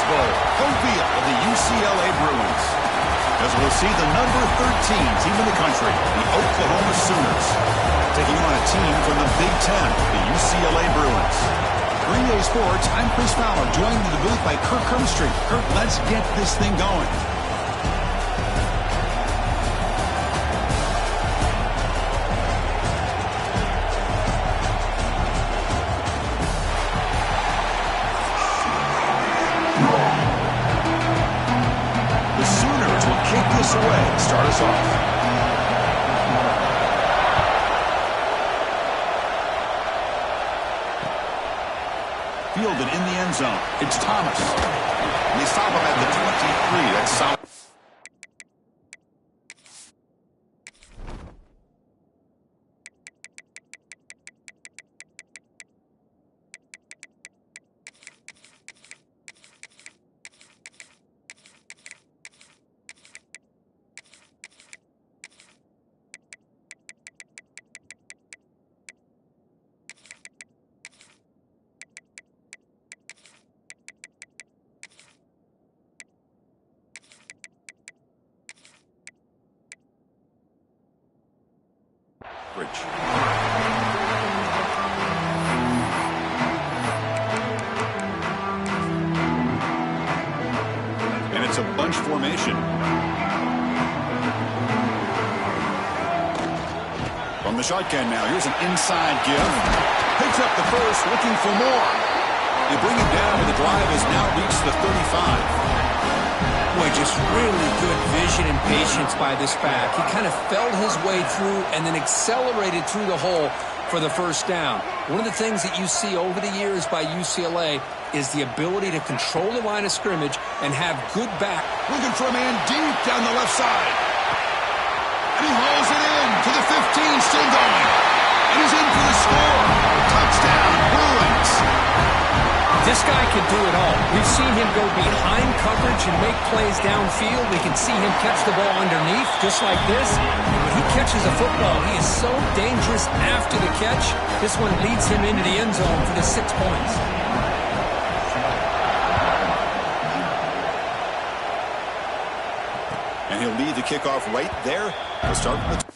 Bowl, home field of the UCLA Bruins. As we'll see the number 13 team in the country, the Oklahoma Sooners, taking on a team from the Big Ten, the UCLA Bruins. Green Day Sports, I'm Chris Fowler, joined in the booth by Kirk Hermstreet. Kirk, let's get this thing going. The Sooners will kick this away to start us off. Fielded in the end zone. It's Thomas. And they stop him at the 23. That's solid. Bridge. And it's a bunch formation. From the shotgun now, here's an inside give. Picks up the first, looking for more. They bring it down, and the drive has now reached the 35. Boy, just really good vision and patience by this back. He kind of felt his way through and then accelerated through the hole for the first down. One of the things that you see over the years by UCLA is the ability to control the line of scrimmage and have good back. Looking for a man deep down the left side. And he hauls it in to the 15, still going. And he's in for the score. Touchdown, Bruins. This guy can do it all. We've seen him go behind coverage and make plays downfield. We can see him catch the ball underneath, just like this. And when he catches a football, he is so dangerous after the catch. This one leads him into the end zone for the 6 points. And he'll lead the kickoff right there. We'll start with the...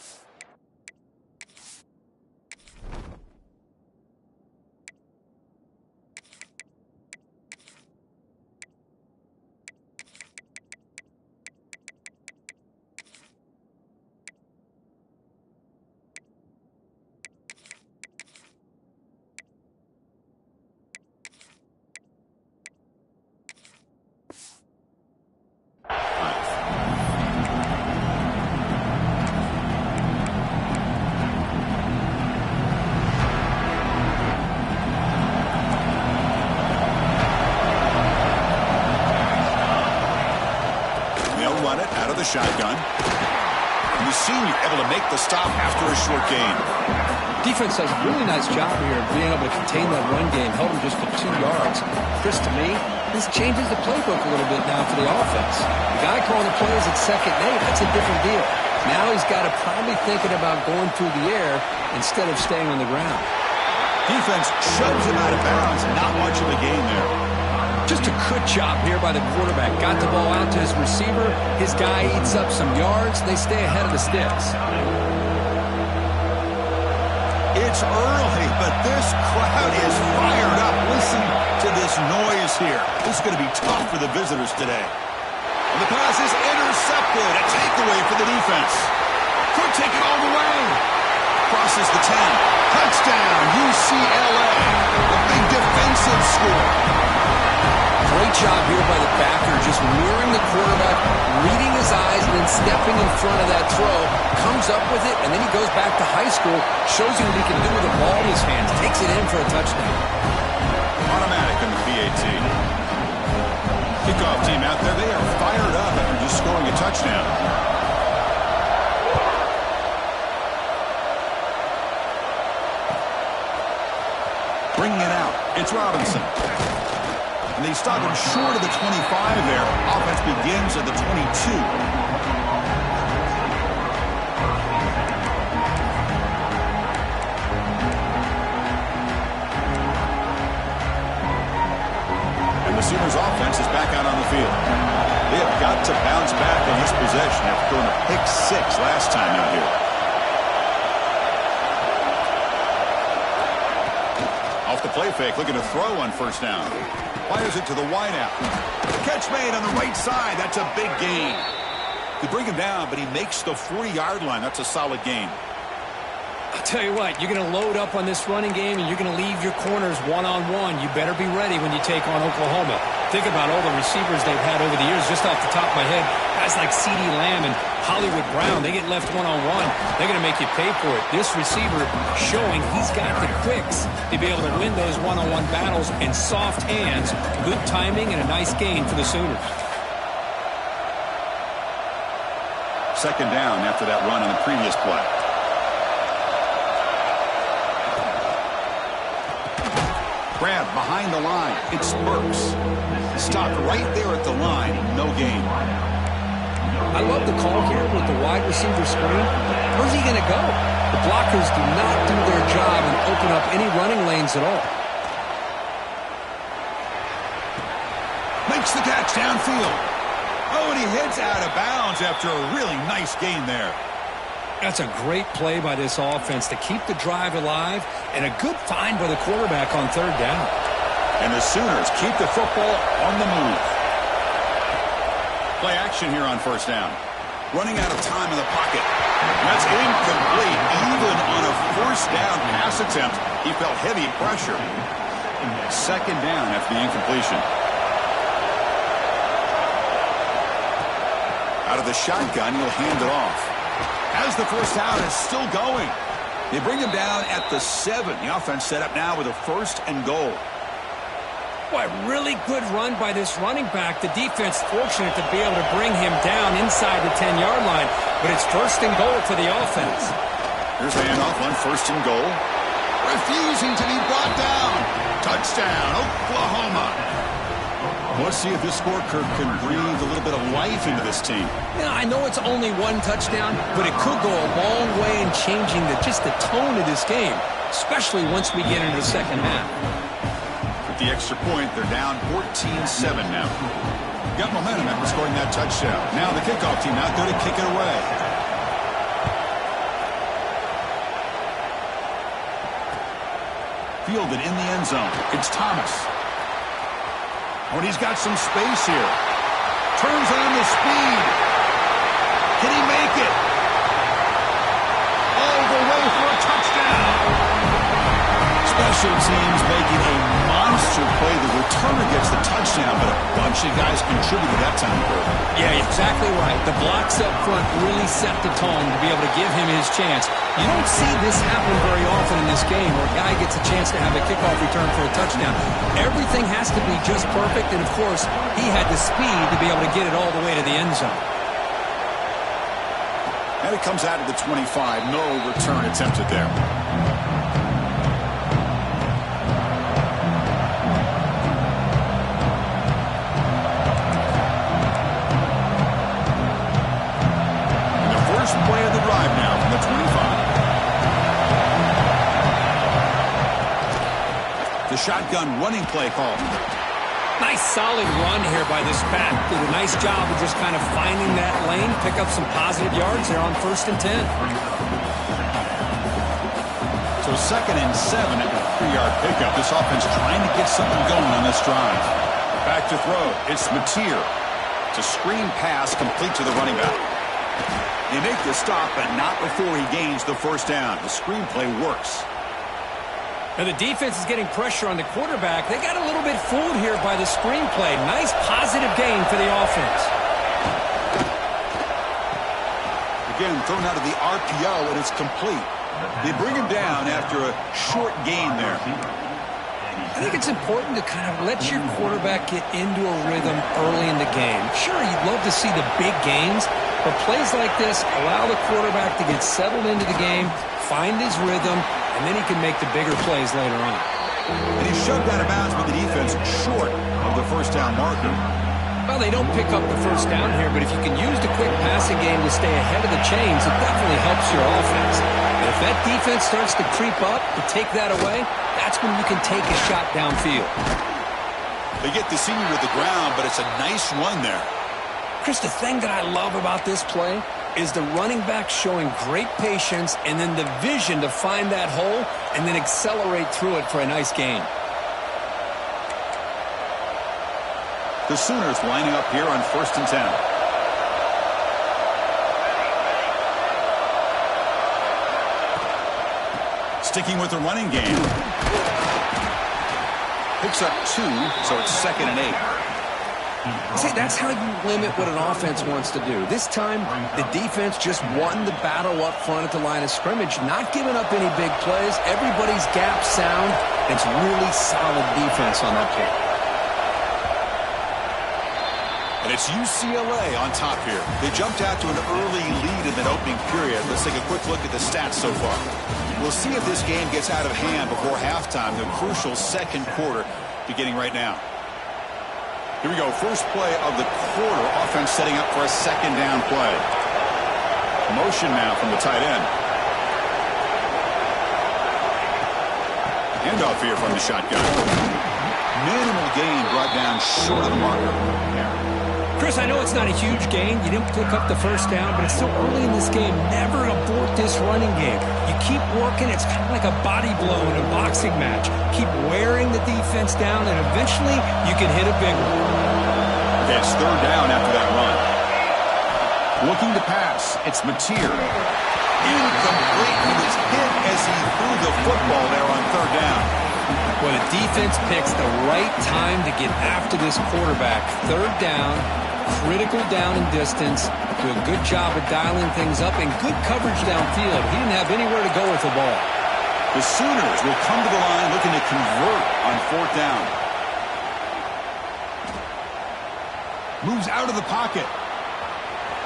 out of the shotgun. And the senior able to make the stop after a short gain. Defense does a really nice job here of being able to contain that run game, held him just for 2 yards. Chris, to me, this changes the playbook a little bit now for the offense. The guy calling the plays at second and 8, that's a different deal. Now he's got to probably thinking about going through the air instead of staying on the ground. Defense shoves him out of bounds. Not much of a gain there. Just a good job here by the quarterback. Got the ball out to his receiver. His guy eats up some yards. They stay ahead of the sticks. It's early, but this crowd is fired up. Listen to this noise here. This is going to be tough for the visitors today. And the pass is intercepted. A takeaway for the defense. Could take it all the way. Crosses the 10. Touchdown, UCLA. A big defensive score. Great job here by the backer, just mirroring the quarterback, reading his eyes, and then stepping in front of that throw. Comes up with it, and then he goes back to high school, shows you what he can do with the ball in his hands, takes it in for a touchdown. Automatic in the PAT. Kickoff team out there, they are fired up after just scoring a touchdown. Bringing it out, it's Robinson. And they stop him short of the 25 there. Offense begins at the 22. And the Sooners offense is back out on the field. They have got to bounce back on this possession after throwing a pick 6 last time out here. Off the play fake, looking to throw on first down. Fires it to the wideout. Catch made on the right side. That's a big gain. They bring him down, but he makes the 40-yard line. That's a solid gain. I'll tell you what, you're going to load up on this running game, and you're going to leave your corners one-on-one. You better be ready when you take on Oklahoma. Think about all the receivers they've had over the years. Just off the top of my head, guys like CeeDee Lamb and Hollywood Brown, they get left one-on-one. They're going to make you pay for it. This receiver showing he's got the quicks to be able to win those one-on-one battles and soft hands. Good timing and a nice gain for the Sooners. Second down after that run on the previous play. Grab behind the line. It's Burks. Stopped right there at the line. No gain. I love the call here with the wide receiver screen. Where's he going to go? The blockers do not do their job and open up any running lanes at all. Makes the catch downfield. Oh, and he heads out of bounds after a really nice gain there. That's a great play by this offense to keep the drive alive and a good find by the quarterback on third down. And the Sooners keep the football on the move. Play action here on first down. Running out of time in the pocket. That's incomplete. Even on a first down pass attempt, he felt heavy pressure. Second down after the incompletion. Out of the shotgun, he'll hand it off. As the first down is still going. They bring him down at the 7. The offense set up now with a 1st and goal. Boy, really good run by this running back. The defense fortunate to be able to bring him down inside the 10-yard line. But it's 1st and goal for the offense. Here's the handoff on 1st and goal. Refusing to be brought down. Touchdown, Oklahoma. Let's see if this score can breathe a little bit of life into this team. Yeah, I know it's only one touchdown, but it could go a long way in changing just the tone of this game, especially once we get into the second half. With the extra point, they're down 14-7 now. Got momentum after scoring that touchdown. Now the kickoff team out there to kick it away. Fielded in the end zone. It's Thomas. Oh, and he's got some space here. Turns on the speed. Can he make it? All the way for a touchdown. Special teams making a monster play. The returner gets the touchdown, but a bunch of guys contributed that time. Yeah, exactly right. The blocks up front really set the tone to be able to give him his chance. You don't see this happen very often in this game where a guy gets a chance to have a kickoff return for a touchdown. Everything has to be just perfect, and of course, he had the speed to be able to get it all the way to the end zone. And it comes out of the 25. No return attempted there. Play of the drive now from the 25. The shotgun running play call. Nice solid run here by this back. Did a nice job of just kind of finding that lane, pick up some positive yards there on 1st and 10. So 2nd and 7 at the 3-yard pickup. This offense trying to get something going on this drive. Back to throw. It's Mateer. It's a screen pass complete to the running back. They make the stop, but not before he gains the first down. The screenplay works. And the defense is getting pressure on the quarterback. They got a little bit fooled here by the screenplay. Nice positive gain for the offense. Again, thrown out of the RPO, and it's complete. They bring him down after a short gain there. I think it's important to kind of let your quarterback get into a rhythm early in the game. Sure, you'd love to see the big gains, but plays like this allow the quarterback to get settled into the game, find his rhythm, and then he can make the bigger plays later on. And he's shoved out of bounds with the defense short of the first down marker. Well, they don't pick up the first down here, but if you can use the quick passing game to stay ahead of the chains, it definitely helps your offense. And if that defense starts to creep up to take that away, that's when you can take a shot downfield. They get the senior to the ground, but it's a nice run there. Chris, the thing that I love about this play is the running back showing great patience and then the vision to find that hole and then accelerate through it for a nice gain. The Sooners lining up here on 1st and 10. Sticking with the running game. Picks up 2, so it's 2nd and 8. See, that's how you limit what an offense wants to do. This time, the defense just won the battle up front at the line of scrimmage, not giving up any big plays. Everybody's gap sound. It's really solid defense on that play. And it's UCLA on top here. They jumped out to an early lead in that opening period. Let's take a quick look at the stats so far. We'll see if this game gets out of hand before halftime, the crucial second quarter beginning right now. Here we go, first play of the quarter. Offense setting up for a 2nd down play. Motion now from the tight end. Handoff here from the shotgun. Minimal gain brought down short of the marker. Chris, I know it's not a huge gain. You didn't pick up the first down, but it's still early in this game. Never abort this running game. You keep working. It's kind of like a body blow in a boxing match. Keep wearing the defense down, and eventually you can hit a big one. Okay, it's 3rd down after that run. Looking to pass. It's Mateer. Incomplete. He was hit as he threw the football there on 3rd down. Well, the defense picks the right time to get after this quarterback. 3rd down. Critical down and distance. Do a good job of dialing things up and good coverage downfield. He didn't have anywhere to go with the ball. The Sooners will come to the line looking to convert on 4th down. Moves out of the pocket.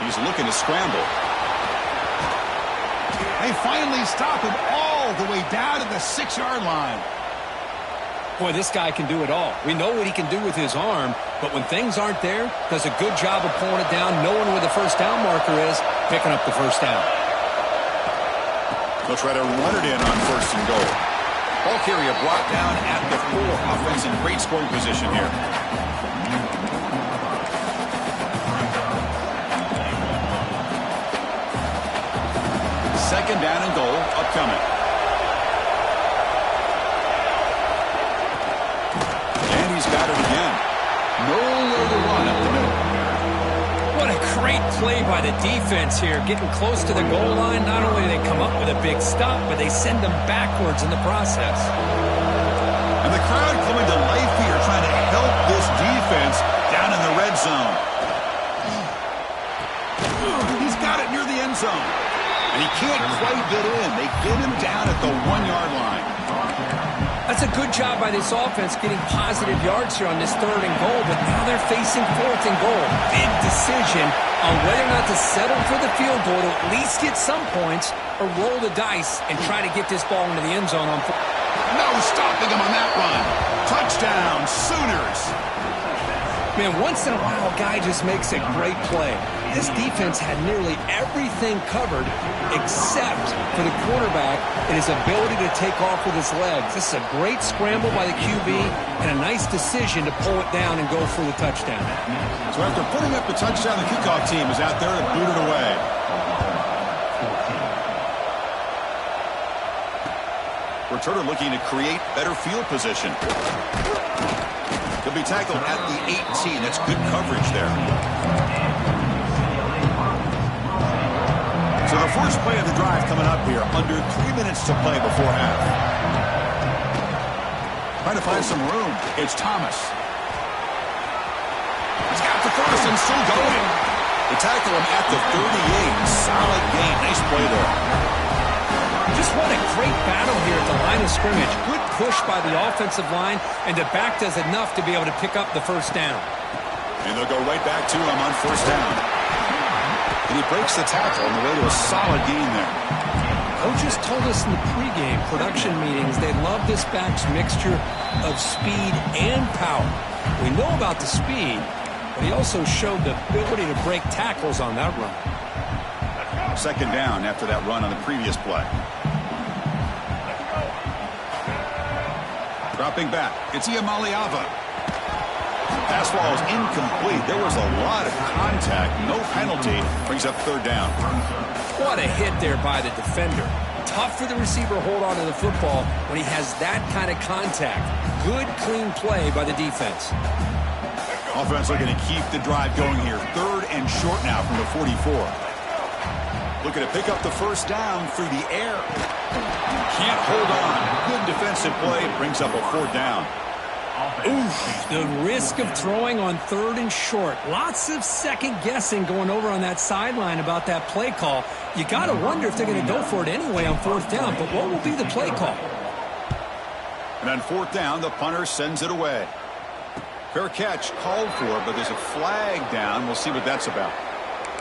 He's looking to scramble. They finally stop him all the way down to the 6-yard line. Boy, this guy can do it all. We know what he can do with his arm, but when things aren't there, does a good job of pulling it down, knowing where the 1st down marker is, picking up the 1st down. They'll try to run it in on 1st and goal. Ball carrier brought down at the 4. Offense in great scoring position here. Second down and goal upcoming. Got it again. Nowhere to run up the middle. What a great play by the defense here. Getting close to the goal line, not only do they come up with a big stop, but they send them backwards in the process. And the crowd coming to life here, trying to help this defense down in the red zone. He's got it near the end zone. And he can't quite get in. They get him down at the 1-yard line. That's a good job by this offense getting positive yards here on this 3rd and goal, but now they're facing 4th and goal. Big decision on whether or not to settle for the field goal to at least get some points or roll the dice and try to get this ball into the end zone on 4th. No stopping him on that run. Touchdown, Sooners. Man, once in a while, a guy just makes a great play. This defense had nearly everything covered except for the quarterback and his ability to take off with his legs. This is a great scramble by the QB and a nice decision to pull it down and go for the touchdown. So after putting up the touchdown, the kickoff team is out there to boot it away. Returner looking to create better field position. He'll be tackled at the 18. That's good coverage there. So the first play of the drive coming up here. Under 3 minutes to play before half. Trying to find some room. It's Thomas. He's got the first and still going. They tackle him at the 38. Solid gain. Nice play there. Just what a great battle here at the line of scrimmage. Good push by the offensive line, and the back does enough to be able to pick up the 1st down. And they'll go right back to him on 1st down. And he breaks the tackle on the way to a solid gain there. Coaches told us in the pregame production meetings they love this back's mixture of speed and power. We know about the speed, but he also showed the ability to break tackles on that run. 2nd down after that run on the previous play. Dropping back, it's Iamaleava. Pass ball is incomplete. There was a lot of contact. No penalty. Brings up third down. What a hit there by the defender. Tough for the receiver to hold on to the football when he has that kind of contact. Good, clean play by the defense. Offense looking to keep the drive going here. Third and short now from the 44. Looking to pick up the first down through the air. Can't hold on. Good defensive play. Brings up a fourth down. Oof, the risk of throwing on third and short. Lots of second guessing going over on that sideline about that play call. You got to wonder if they're going to go for it anyway on fourth down, but what will be the play call? And on fourth down, the punter sends it away. Fair catch called for, but there's a flag down. We'll see what that's about.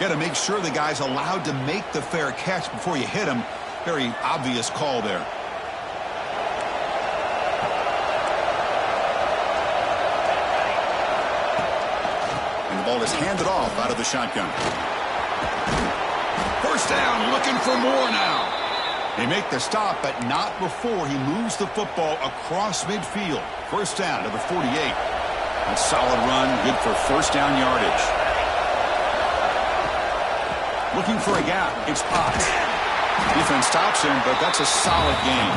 Got to make sure the guy's allowed to make the fair catch before you hit him. Very obvious call there. And the ball is handed off out of the shotgun. First down, looking for more now. They make the stop, but not before he moves the football across midfield. First down to the 48. A solid run, good for first down yardage. Looking for a gap, it's Potts. Defense stops him, but that's a solid gain.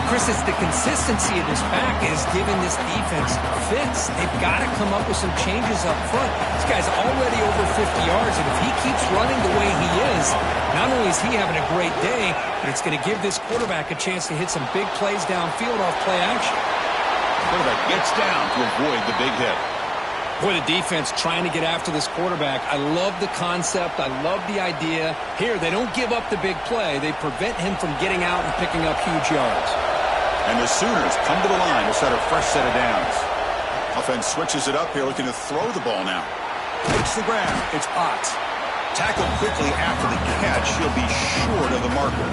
Chris, it's the consistency of this back is giving this defense fits. They've got to come up with some changes up front. This guy's already over 50 yards, and if he keeps running the way he is, not only is he having a great day, but it's going to give this quarterback a chance to hit some big plays downfield off play action. Quarterback gets down to avoid the big hit. Boy, the defense trying to get after this quarterback. I love the concept. I love the idea. Here, they don't give up the big play. They prevent him from getting out and picking up huge yards. And the Sooners come to the line to set a fresh set of downs. Offense switches it up here, looking to throw the ball now. Takes the grab. It's Potts. Tackled quickly after the catch. He'll be short of the marker.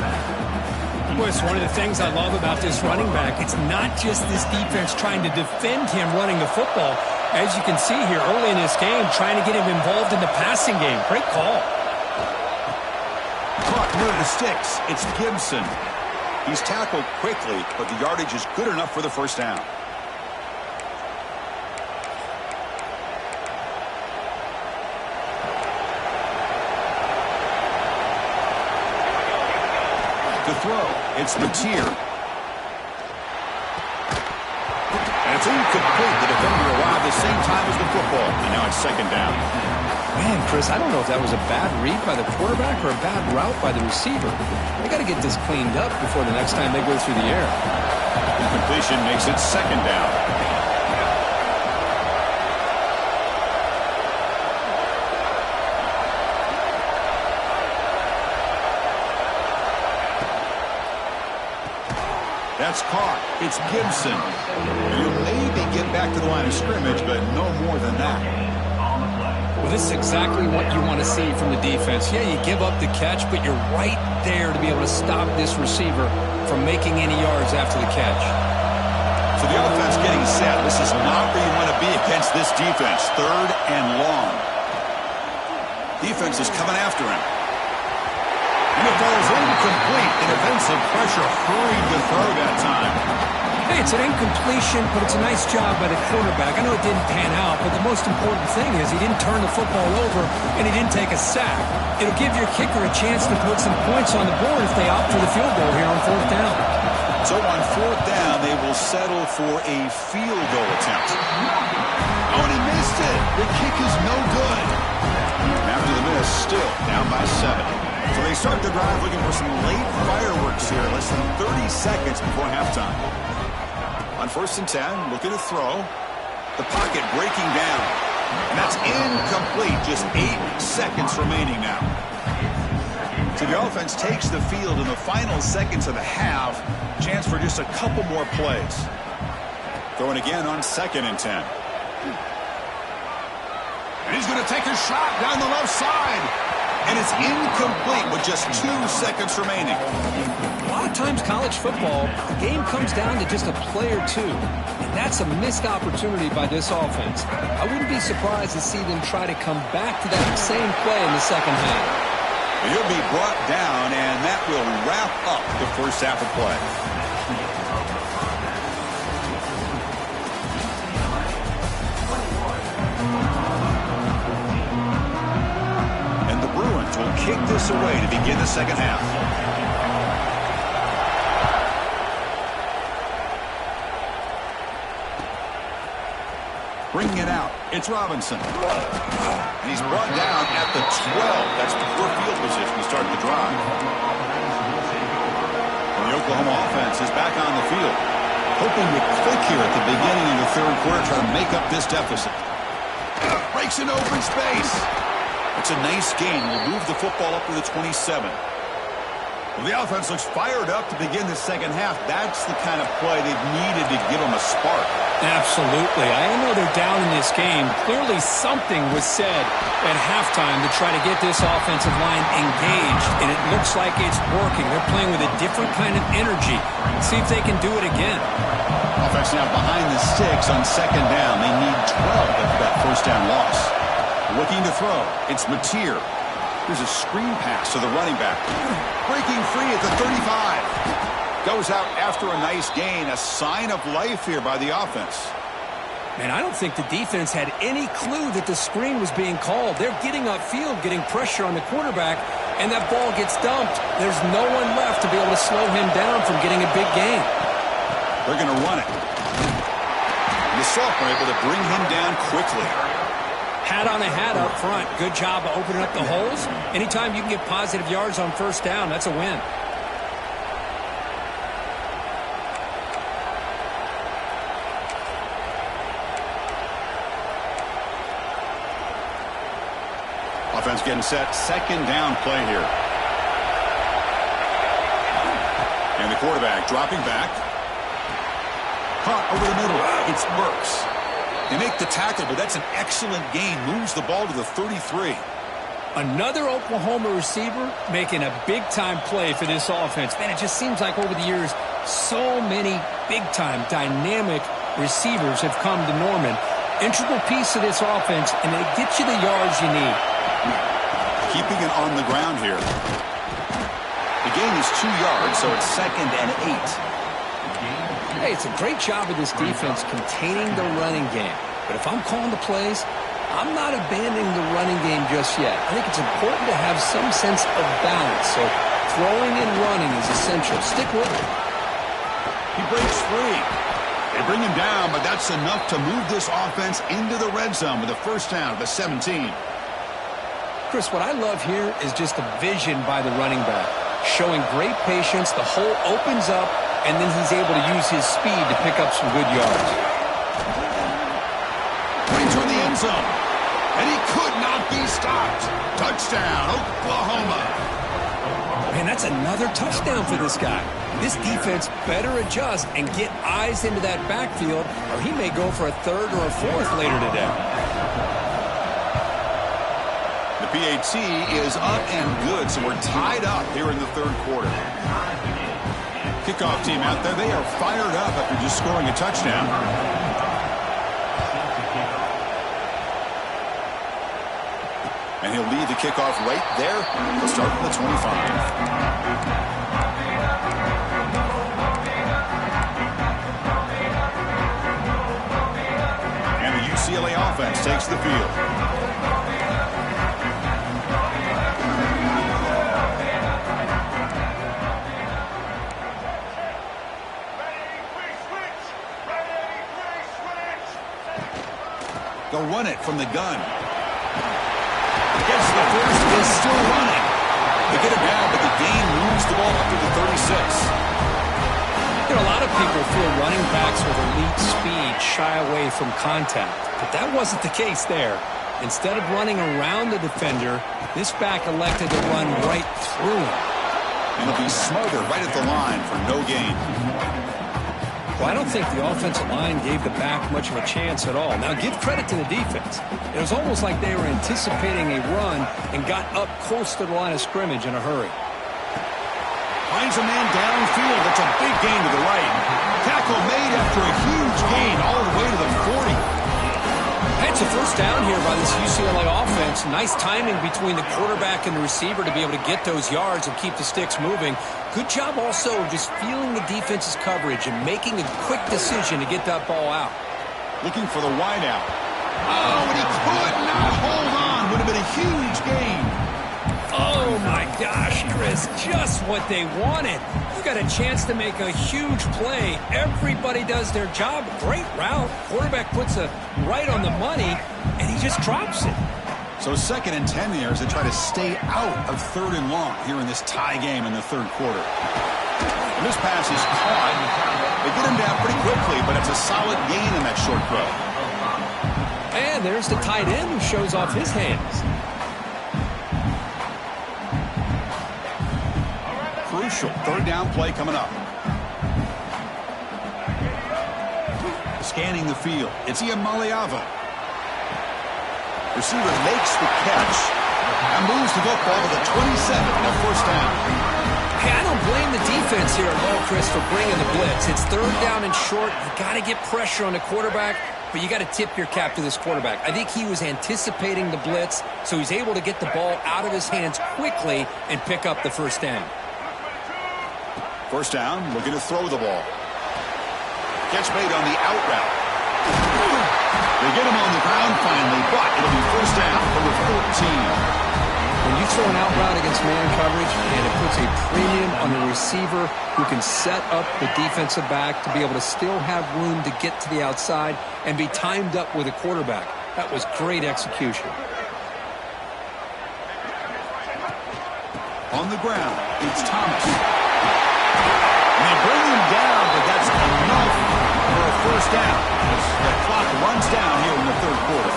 Boy, it's one of the things I love about this running back. It's not just this defense trying to defend him running the football. As you can see here early in this game, trying to get him involved in the passing game. Great call. Caught near the sticks. It's Gibson. He's tackled quickly, but the yardage is good enough for the first down. To throw, it's Mateer. And it's incomplete. The defender arrived the same time as the football. And now it's second down. Man, Chris, I don't know if that was a bad read by the quarterback or a bad route by the receiver. They got to get this cleaned up before the next time they go through the air. Incompletion makes it second down. That's caught. It's Gibson. You maybe get back to the line of scrimmage, but no more than that. Well, this is exactly what you want to see from the defense. Yeah, you give up the catch, but you're right there to be able to stop this receiver from making any yards after the catch. So the offense getting set. This is not where you want to be against this defense. Third and long. Defense is coming after him. And the ball is incomplete. The defensive pressure hurried the throw that time. Hey, it's an incompletion, but it's a nice job by the quarterback. I know it didn't pan out, but the most important thing is he didn't turn the football over and he didn't take a sack. It'll give your kicker a chance to put some points on the board if they opt for the field goal here on fourth down. So on fourth down, they will settle for a field goal attempt. Oh, and he missed it. The kick is no good. And after the miss, still down by 7. So they start the drive looking for some late fireworks here. Less than 30 seconds before halftime. On first and 10, looking to throw. The pocket breaking down. And that's incomplete. Just 8 seconds remaining now. So the offense takes the field in the final seconds of the half. Chance for just a couple more plays. Throwing again on second and 10. And he's going to take a shot down the left side. And it's incomplete with just 2 seconds remaining. A lot of times college football, the game comes down to just a play or two. And that's a missed opportunity by this offense. I wouldn't be surprised to see them try to come back to that same play in the second half. He'll be brought down, and that will wrap up the first half of play. this away to begin the second half. Bringing it out, it's Robinson. And he's brought down at the 12. That's poor field position to start the drive. And the Oklahoma offense is back on the field, hoping to click here at the beginning of the third quarter, try to make up this deficit. Breaks into open space. It's a nice gain. We'll move the football up to the 27. Well, the offense looks fired up to begin the second half. That's the kind of play they've needed to give them a spark. Absolutely. I know they're down in this game. Clearly something was said at halftime to try to get this offensive line engaged, and it looks like it's working. They're playing with a different kind of energy. See if they can do it again. Offense now behind the sticks on second down. They need 12 after that first down loss. Looking to throw. It's Mateer. Here's a screen pass to the running back. Breaking free at the 35. Goes out after a nice gain. A sign of life here by the offense. Man, I don't think the defense had any clue that the screen was being called. They're getting upfield, getting pressure on the quarterback, and that ball gets dumped. There's no one left to be able to slow him down from getting a big gain. They're going to run it. And the sophomore able to bring him down quickly. Hat on a hat up front. Good job of opening up the holes. Anytime you can get positive yards on first down, that's a win. Offense getting set. Second down play here. And the quarterback dropping back. Caught over the middle. It's Burks. They make the tackle, but that's an excellent gain. Moves the ball to the 33. Another Oklahoma receiver making a big-time play for this offense. Man, it just seems like over the years, so many big-time, dynamic receivers have come to Norman. Integral piece of this offense, and they get you the yards you need. Keeping it on the ground here. The gain is 2 yards, so it's 2nd and 8. Hey, it's a great job of this defense containing the running game. But if I'm calling the plays, I'm not abandoning the running game just yet. I think it's important to have some sense of balance. So throwing and running is essential. Stick with it. He breaks free. They bring him down, but that's enough to move this offense into the red zone with a first down at the 17. Chris, what I love here is just the vision by the running back. Showing great patience, the hole opens up, and then he's able to use his speed to pick up some good yards. Right toward the end zone. And he could not be stopped. Touchdown, Oklahoma. Man, that's another touchdown for this guy. This defense better adjust and get eyes into that backfield, or he may go for a third or a fourth later today. The PAT is up and good, so we're tied up here in the third quarter. Kickoff team out there, they are fired up after just scoring a touchdown. And he'll lead the kickoff right there. He'll start at the 25. And the UCLA offense takes the field. They'll run it from the gun. Gets the first, is still running. They get it down, but the gain moves the ball up to the 36. You know, a lot of people feel running backs with elite speed shy away from contact, but that wasn't the case there. Instead of running around the defender, this back elected to run right through him. And he'll be smothered right at the line for no gain. Well, I don't think the offensive line gave the back much of a chance at all. Now, give credit to the defense. It was almost like they were anticipating a run and got up close to the line of scrimmage in a hurry. Finds a man downfield. That's a big gain to the right. Tackle made after a huge gain all the way to the 40. It's a first down here by this UCLA offense. Nice timing between the quarterback and the receiver to be able to get those yards and keep the sticks moving. Good job also just feeling the defense's coverage and making a quick decision to get that ball out. Looking for the wideout. Oh, and he could not hold on. Would have been a huge gain. Oh, my was just what they wanted. You got a chance to make a huge play. Everybody does their job. Great route. Quarterback puts it right on the money, and he just drops it. So 2nd and 10 here as they try to stay out of 3rd and long here in this tie game in the 3rd quarter. And this pass is caught. They get him down pretty quickly, but it's a solid gain in that short throw. And there's the tight end who shows off his hands. Crucial 3rd down play coming up. Scanning the field. It's Iamaleava. Receiver makes the catch and moves the football to the 27 and a 1st down. Hey, I don't blame the defense here at all, Chris, for bringing the blitz. It's 3rd down and short. You got to get pressure on the quarterback, but you got to tip your cap to this quarterback. I think he was anticipating the blitz, so he's able to get the ball out of his hands quickly and pick up the 1st down. 1st down, looking to throw the ball. Catch made on the out route. They get him on the ground finally, but it'll be 1st down for the 14. When you throw an out route against man coverage, and it puts a premium on the receiver who can set up the defensive back to be able to still have room to get to the outside and be timed up with a quarterback. That was great execution. On the ground, it's Thomas. And they bring him down, but that's enough for a 1st down. As the clock runs down here in the 3rd quarter.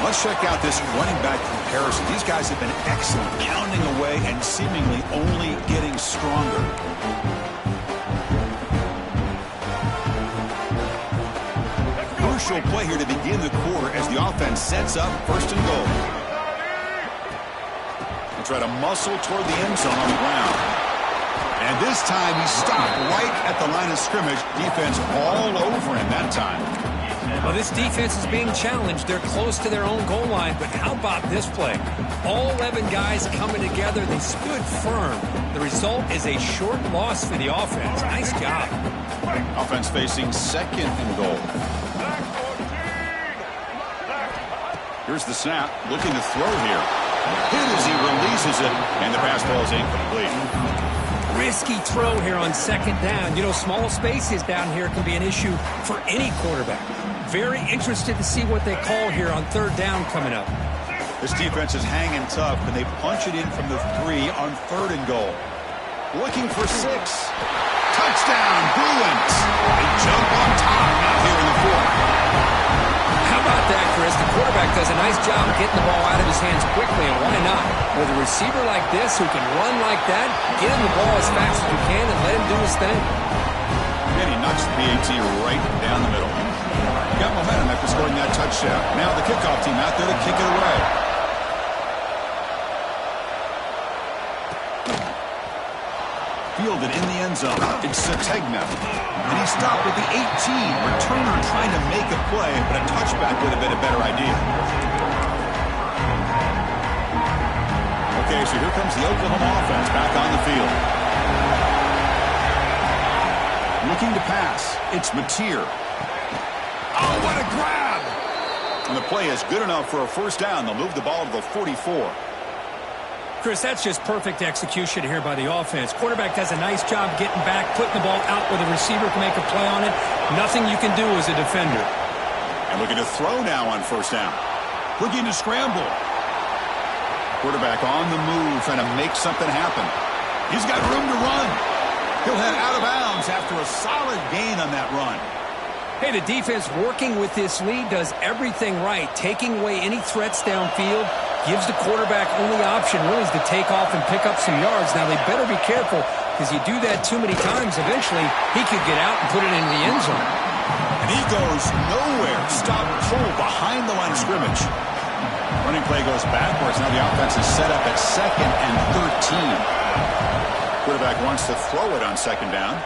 Let's check out this running back comparison. These guys have been excellent, pounding away and seemingly only getting stronger. Crucial play here to begin the quarter as the offense sets up 1st and goal. They try to muscle toward the end zone on the ground. And this time he stopped right at the line of scrimmage. Defense all over him that time. Well, this defense is being challenged. They're close to their own goal line, but how about this play? All 11 guys coming together. They stood firm. The result is a short loss for the offense. Nice job. Offense facing 2nd and goal. Here's the snap. Looking to throw here. Hit as he releases it, and the pass ball is incomplete. Risky throw here on 2nd down. You know, small spaces down here can be an issue for any quarterback. Very interested to see what they call here on 3rd down coming up. This defense is hanging tough, and they punch it in from the 3 on 3rd and goal. Looking for 6. Touchdown, Bruins. They jump on top now here in the 4th. How about that, Chris? The quarterback does a nice job of getting the ball out of his hands quickly, and why not? With a receiver like this who can run like that, get him the ball as fast as you can and let him do his thing. And he knocks the PAT right down the middle. Got momentum after scoring that touchdown. Now the kickoff team out there to kick it away. Fielded in the end zone. It's Sategna. And he stopped at the 18. Returner trying to make a play, but a touchback would have been a better idea. Okay, so here comes the Oklahoma offense back on the field. Looking to pass. It's Mateer. Oh, what a grab! And the play is good enough for a 1st down. They'll move the ball to the 44. Chris, that's just perfect execution here by the offense. Quarterback does a nice job getting back, putting the ball out where the receiver can make a play on it. Nothing you can do as a defender. And looking to throw now on 1st down. Looking to scramble. Quarterback on the move, trying to make something happen. He's got room to run. He'll head out of bounds after a solid gain on that run. Hey, the defense working with this lead does everything right. Taking away any threats downfield gives the quarterback only option really is to take off and pick up some yards. Now, they better be careful because you do that too many times, eventually he could get out and put it into the end zone. And he goes nowhere. Stop pull behind the line of scrimmage. Running play goes backwards. Now the offense is set up at 2nd and 13. Quarterback wants to throw it on 2nd down.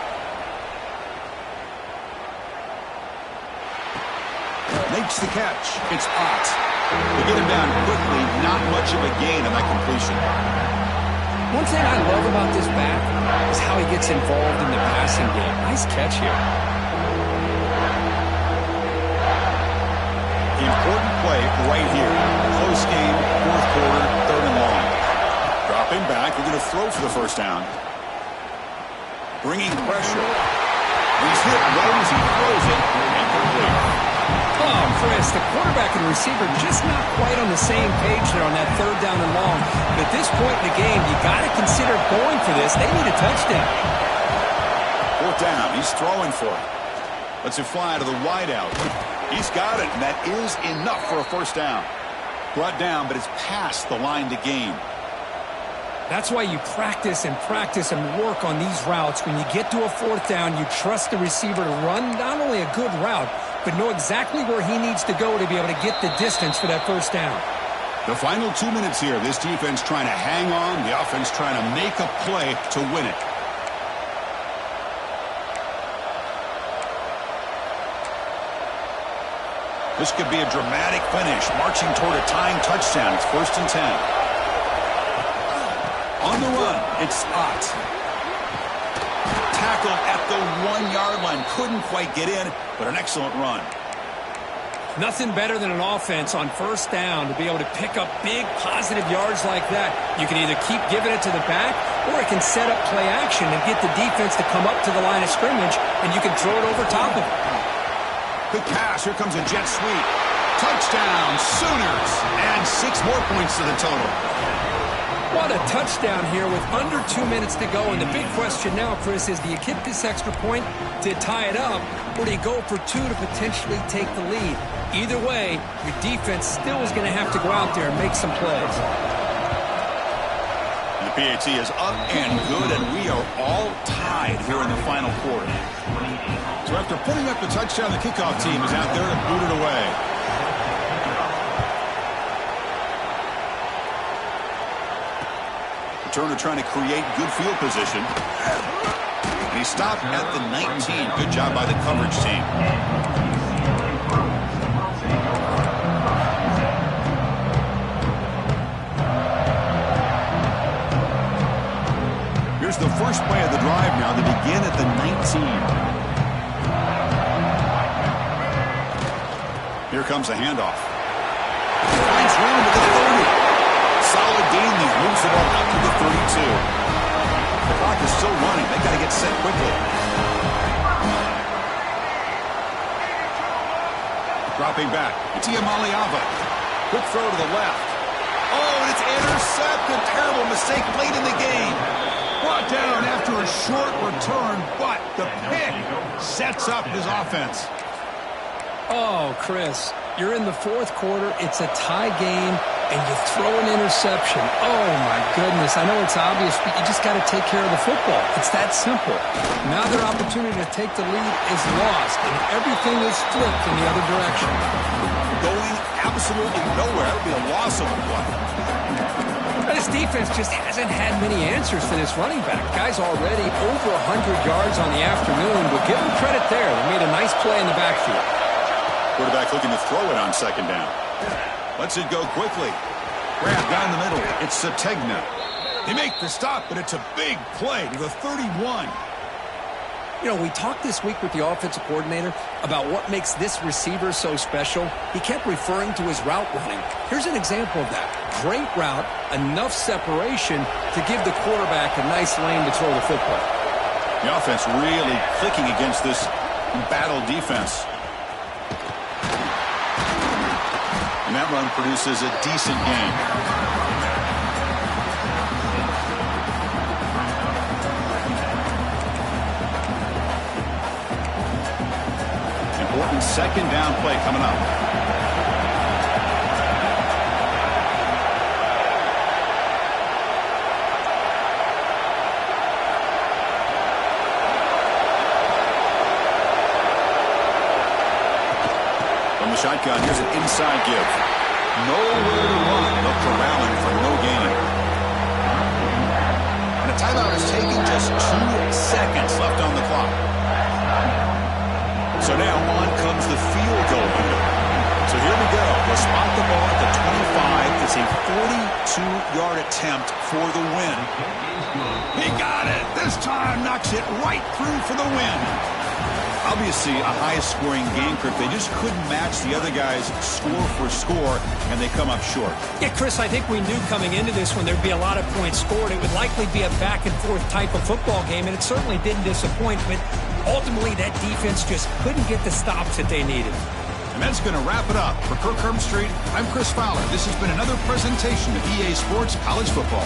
Makes the catch. It's Ott. They get him down quickly. Not much of a gain on that completion. One thing I love about this back is how he gets involved in the passing game. Nice catch here. Important play right here. Close game, 4th quarter, 3rd and long. Drop Dropping back, we're going to throw for the first down. Bringing pressure. He's hit right as he throws it. Incomplete. Oh, Chris, the quarterback and the receiver just not quite on the same page there on that third down and long. But at this point in the game, you got to consider going for this. They need a touchdown. Fourth down. He's throwing for it. Lets it fly to the wideout. He's got it, and that is enough for a first down. Brought down, but it's past the line to gain. That's why you practice and work on these routes. When you get to a fourth down, you trust the receiver to run not only a good route, but know exactly where he needs to go to be able to get the distance for that first down. The final 2 minutes here. This defense trying to hang on. The offense trying to make a play to win it. This could be a dramatic finish, marching toward a tying touchdown. It's 1st and 10. On the run, it's Ott. Tackled at the 1-yard line. Couldn't quite get in, but an excellent run. Nothing better than an offense on first down to be able to pick up big positive yards like that. You can either keep giving it to the back, or it can set up play action and get the defense to come up to the line of scrimmage, and you can throw it over top of it. Good pass. Here comes a jet sweep. Touchdown, Sooners. And 6 more points to the total. What a touchdown here with under 2 minutes to go. And the big question now, Chris, is do you get this extra point to tie it up, or do you go for 2 to potentially take the lead? Either way, your defense still is going to have to go out there and make some plays. And the PAT is up and good, and we are all tied here in the final quarter. So after putting up the touchdown, the kickoff team is out there to boot it away. Returner trying to create good field position. And he stopped at the 19. Good job by the coverage team. Here's the first play of the drive now. They begin at the 19. Here comes a handoff. Finds room at the 30. Solid gain there. Moves the ball out to the 32. The clock is still running. They got to get set quickly. Dropping back. It's Maliava. Quick throw to the left. Oh, and it's intercepted. Terrible mistake late in the game. Brought down after a short return, but the pick sets up his offense. Oh, Chris, you're in the fourth quarter. It's a tie game, and you throw an interception. Oh, my goodness. I know it's obvious, but you just got to take care of the football. It's that simple. Now their opportunity to take the lead is lost, and everything is flipped in the other direction. Going absolutely nowhere. That would be a loss of a play. This defense just hasn't had many answers for this running back. Guy's already over 100 yards on the afternoon, but give him credit there. They made a nice play in the backfield. Quarterback looking to throw it on second down. Lets it go quickly. Grab down the middle. It's Sategna. They make the stop, but it's a big play to the 31. You know, we talked this week with the offensive coordinator about what makes this receiver so special. He kept referring to his route running. Here's an example of that. Great route, enough separation to give the quarterback a nice lane to throw the football. The offense really clicking against this battle defense. And that run produces a decent gain. Important second down play coming up. From the shotgun, here's an inside give. Nowhere to run. Look for Allen for no gain. And a timeout is taken. Just 2 seconds left on the clock. So now on comes the field goal window. So here we go. We'll spot the ball at the 25. It's a 42-yard attempt for the win. He got it. This time knocks it right through for the win. A Obviously, a high-scoring game, Kirk. They just couldn't match the other guys score for score, and they come up short. Yeah, Chris, I think we knew coming into this one there'd be a lot of points scored. It would likely be a back-and-forth type of football game, and it certainly didn't disappoint. But ultimately, that defense just couldn't get the stops that they needed. And that's going to wrap it up. For Kirk Street, I'm Chris Fowler. This has been another presentation of EA Sports College Football.